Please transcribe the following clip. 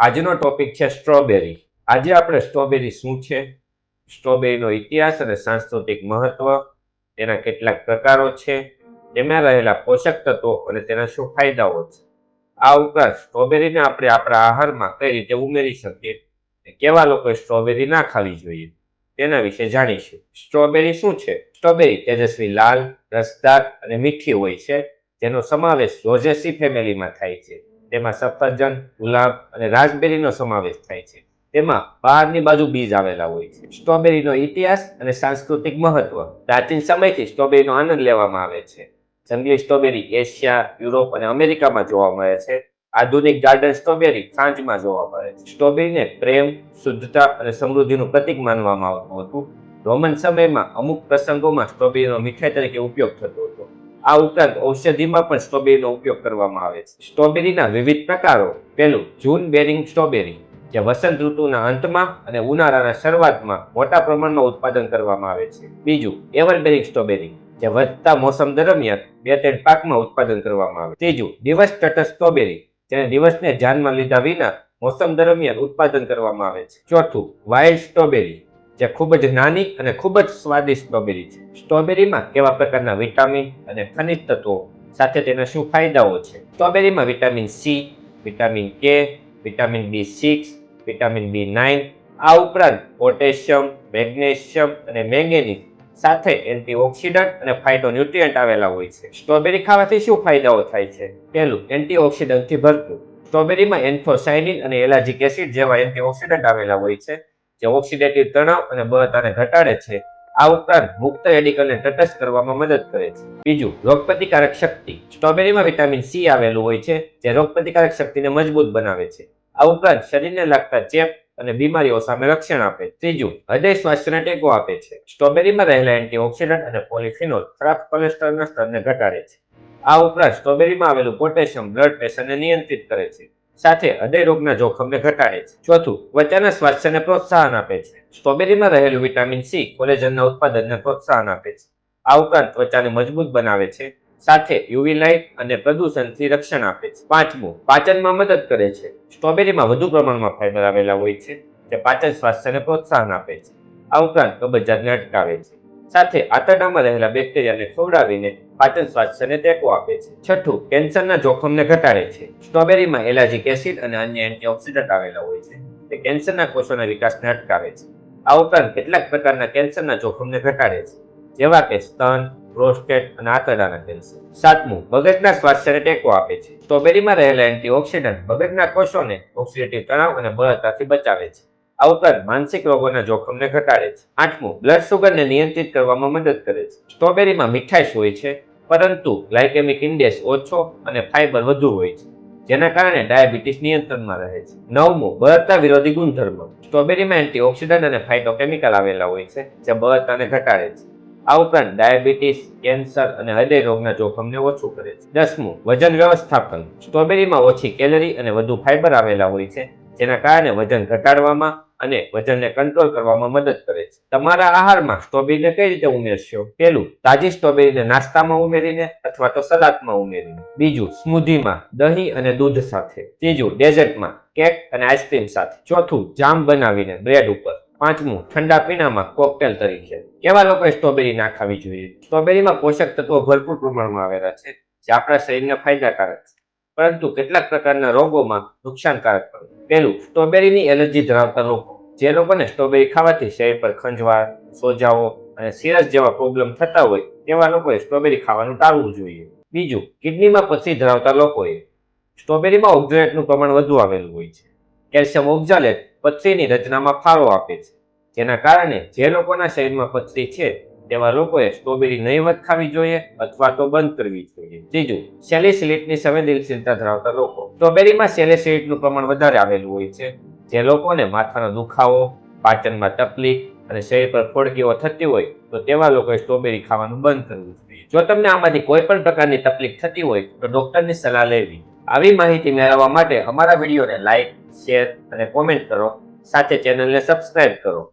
આજનો ટોપિક છે સ્ટ્રોબેરી. આજે આપણે સ્ટ્રોબેરી શું છે, સ્ટ્રોબેરીનો ઇતિહાસ અને સાંસ્કૃતિક મહત્વ, તેના કેટલાક પ્રકારો છે, તેમાં રહેલા પોષક તત્વો અને તેના શું ફાયદાઓ છે. આ ઉપરાંત સ્ટ્રોબેરીને આપણે આપણા આહારમાં કઈ રીતે ઉમેરી શકીએ, કેવા લોકોએ સ્ટ્રોબેરી ના ખાવી જોઈએ, તેના વિશે જાણીશું. સ્ટ્રોબેરી શું છે? સ્ટ્રોબેરી તેજસ્વી લાલ, રસદાર અને મીઠી હોય છે, જેનો સમાવેશ રોઝેસી ફેમિલીમાં થાય છે. તેમાં સફરજન, ગુલાબ અને રાસબેરીનો સમાવેશ થાય છે. તેમાં બહારની બાજુ બીજ આવેલા હોય છે. સ્ટ્રોબેરીનો ઇતિહાસ અને સાંસ્કૃતિક મહત્વ. પ્રાચીન સમયથી સ્ટ્રોબેરીનો આનંદ લેવામાં આવે છે. જંગલી સ્ટ્રોબેરી એશિયા, યુરોપ અને અમેરિકામાં જોવા મળે છે. આધુનિક ગાર્ડન સ્ટ્રોબેરી ફ્રાન્સમાં જોવા મળે છે. સ્ટ્રોબેરીને પ્રેમ, શુદ્ધતા અને સમૃદ્ધિનું પ્રતીક માનવામાં આવતું હતું. રોમન સમયમાં અમુક પ્રસંગોમાં સ્ટ્રોબેરીનો મીઠાઈ તરીકે ઉપયોગ થતો હતો. આ ઉપરાંત ઔષધિમાં પણ સ્ટ્રોબેરીનો ઉપયોગ કરવામાં આવે છે. સ્ટ્રોબેરીના વિવિધ પ્રકારો. પહેલું, જૂન બેરિંગ સ્ટ્રોબેરી, જે વસંત ઋતુના અંતમાં અને ઉનાળાના શરૂઆતમાં મોટા પ્રમાણમાં ઉત્પાદન કરવામાં આવે છે. બીજું, એવરબેરિંગ સ્ટ્રોબેરી, જે વધતા મોસમ દરમિયાન 2-3 પાકમાં ઉત્પાદન કરવામાં આવે. ત્રીજું, દિવસ તટસ્થ સ્ટ્રોબેરી, જેને દિવસને ધ્યાનમાં લીધા વિના મોસમ દરમિયાન ઉત્પાદન કરવામાં આવે છે. ચોથું, વાઇલ્ડ સ્ટ્રોબેરી, જે ખૂબ જ નાની અને ખૂબ જ સ્વાદિષ્ટ સ્ટ્રોબેરી છે. સ્ટ્રોબેરીમાં કેવા પ્રકારના વિટામિન અને ખનિજ તત્વો સાથે તેના શું ફાયદાઓ છે? સ્ટ્રોબેરીમાં વિટામિન સી, વિટામિન કે, વિટામિન B6, વિટામિન B9, આ ઉપરાંત પોટેશિયમ, મેગ્નેશિયમ અને મેંગેનીઝ સાથે એન્ટીઓક્સિડન્ટ અને ફાઇટોન્યુટ્રિયન્ટ આવેલા હોય છે. સ્ટ્રોબેરી ખાવાથી શું ફાયદાઓ થાય છે? પહેલું, એન્ટીઓક્સિડન્ટથી ભરપૂર. સ્ટ્રોબેરીમાં એન્થોસાયનિન અને એલાજિક એસિડ જેવા એન્ટીઓક્સિડન્ટ આવેલા હોય છે, જે ઓક્સિડેટિવ તણાવ અને બળતરાને ઘટાડે છે. આ ઉપરાંત મુક્ત રેડિકલને તટસ્થ કરવામાં મદદ કરે છે. બીજું, રોગપ્રતિકારક શક્તિ. સ્ટ્રોબેરીમાં વિટામિન સી આવેલું હોય છે, જે રોગપ્રતિકારક શક્તિને મજબૂત બનાવે છે. આ ઉપરાંત શરીરને લાગતા ચેપ અને બીમારીઓ સામે રક્ષણ આપે છે. ત્રીજું, હૃદય સ્વાસ્થ્યને ટેકો આપે છે. સ્ટ્રોબેરીમાં રહેલા એન્ટીઓક્સિડન્ટ અને પોલિફિનોલ ખરાબ કોલેસ્ટ્રોલના સ્તરને ઘટાડે છે. આ ઉપરાંત સ્ટ્રોબેરીમાં આવેલું પોટેશિયમ બ્લડ પ્રેશરને નિયંત્રિત કરે છે, સાથે હૃદય રોગના જોખમને ઘટાડે છે. ચોથું, ત્વચાના સ્વાસ્થ્યને પ્રોત્સાહન આપે છે. સ્ટ્રોબેરીમાં રહેલું વિટામિન સી કોલેજનના ઉત્પાદનને પ્રોત્સાહન આપે છે. આ ઉપરાંત ત્વચાને મજબૂત બનાવે છે, સાથે યુવી લાઇટ અને પ્રદૂષણથી રક્ષણ આપે છે. પાંચમું, પાચનમાં મદદ કરે છે. સ્ટ્રોબેરીમાં વધુ પ્રમાણમાં ફાઇબર આવેલા હોય છે, જે પાચન સ્વાસ્થ્યને પ્રોત્સાહન આપે છે. આ ઉપરાંત કબજિયાતને અટકાવે છે, સાથે આંતરડામાં રહેલા બેક્ટેરિયાને ખવડાવીને પાચન સ્વાસ્થ્યને ટેકો આપે છે. છઠ્ઠું, કેન્સરના જોખમને ઘટાડે છે. સ્ટ્રોબેરીમાં એલાજિક એસિડ અને અન્ય એન્ટીઓક્સિડન્ટ આવેલા હોય છે, તે કેન્સરના કોષોના વિકાસને અટકાવે છે. આ ઉપરાંત કેટલાક પ્રકારના કેન્સરના જોખમને ઘટાડે છે, જેવા કે સ્તન, પ્રોસ્ટેટ અને આંતરડાના કેન્સર. સાતમું, મગજના સ્વાસ્થ્યને ટેકો આપે છે. સ્ટ્રોબેરીમાં રહેલા એન્ટીઓક્સિડન્ટ મગજના કોષોને ઓક્સિડેટિવ તણાવ અને બળતરાથી બચાવે છે. આ ઉપરાંત માનસિક રોગોના જોખમને ઘટાડે છે. આઠમું, બ્લડ શુગરને નિયંત્રિત કરવામાં મદદ કરે છે. સ્ટ્રોબેરીમાં મીઠાશ હોય છે, પરંતુ ગ્લાયકેમિક ઇન્ડેક્સ ઓછો અને ફાઇબર વધુ હોય છે, જેના કારણે ડાયાબિટીસ નિયંત્રણમાં રહે છે. નવમું, બળતરા વિરોધી ગુણધર્મો. સ્ટ્રોબેરીમાં એન્ટીઓક્સિડન્ટ અને ફાઇટોકેમિકલ આવેલા હોય છે, જે બળતરાને ઘટાડે છે. આ ઉપરાંત ડાયાબિટીસ, કેન્સર અને હૃદય રોગના જોખમને ઓછું કરે છે. દસમું, વજન વ્યવસ્થાપન. સ્ટ્રોબેરીમાં ઓછી કેલરી અને વધુ ફાઇબર આવેલા હોય છે, જેના કારણે વજન ઘટાડવામાં અને વજનને કંટ્રોલ કરવામાં મદદ કરે છે. તમારા આહારમાં સ્ટ્રોબેરીને કઈ રીતે ઉમેરશો? પહેલું, તાજી સ્ટ્રોબેરીને નાસ્તામાં ઉમેરીને અથવા તો સલાડમાં ઉમેરીને. બીજું, સ્મૂધીમાં દહીં અને દૂધ સાથે. ત્રીજું, ડેઝર્ટમાં કેક અને આઈસ્ક્રીમ સાથે. ચોથું, જામ બનાવીને બ્રેડ ઉપર. પાંચમું, ઠંડા પીણામાં કોકટેલ તરીકે. કેવા લોકોએ સ્ટ્રોબેરી ના ખાવી જોઈએ? સ્ટ્રોબેરીમાં પોષક તત્વો ભરપૂર પ્રમાણમાં આવેલા છે, જે આપણા શરીરને ફાયદાકારક છે, પરંતુ કેટલાક પ્રકારના રોગોમાં નુકસાનકારક પણ. પહેલું, સ્ટ્રોબેરીની એલર્જી ધરાવતા લોકો. જે લોકોને સ્ટ્રોબેરી ખાવાથી શરીર પર ખંજવાળ, સોજાઓ અને સિરસ જેવા પ્રોબ્લેમ થતા હોય, તેવા લોકોએ સ્ટ્રોબેરી ખાવાનું ટાળવું જોઈએ. બીજું, કિડનીમાં પથરી ધરાવતા લોકોએ. સ્ટ્રોબેરીમાં ઓક્ઝાલેટનું પ્રમાણ વધુ આવેલું હોય છે. કેલ્શિયમ ઓક્ઝાલેટ પથરીની રચનામાં ફાળો આપે છે, જેના કારણે જે લોકોના શરીરમાં પથરી છે, તેવા લોકોએ સ્ટ્રોબેરી નહીવત ખાવી જોઈએ અથવા તો બંધ કરવી જોઈએ. ત્રીજું, સેલિસિલિટની સંવેદનશીલતા ધરાવતા લોકો. સ્ટ્રોબેરીમાં સેલિસિલિટનું પ્રમાણ વધારે આવેલું હોય છે. જે લોકોને માથાનો દુખાવો, પાચનમાં તકલીફ અને શરીર પર ફોડકીઓ થતી હોય, તો તેવા લોકોએ સ્ટ્રોબેરી ખાવાનું બંધ કરવું જોઈએ. જો તમને આમાંથી કોઈ પણ પ્રકારની તકલીફ થતી હોય, તો ડોક્ટરની સલાહ લેવી. આવી માહિતી મેળવવા માટે અમારા વિડીયોને લાઇક, શેર અને કોમેન્ટ કરો, સાથે ચેનલને સબસ્ક્રાઇબ કરો.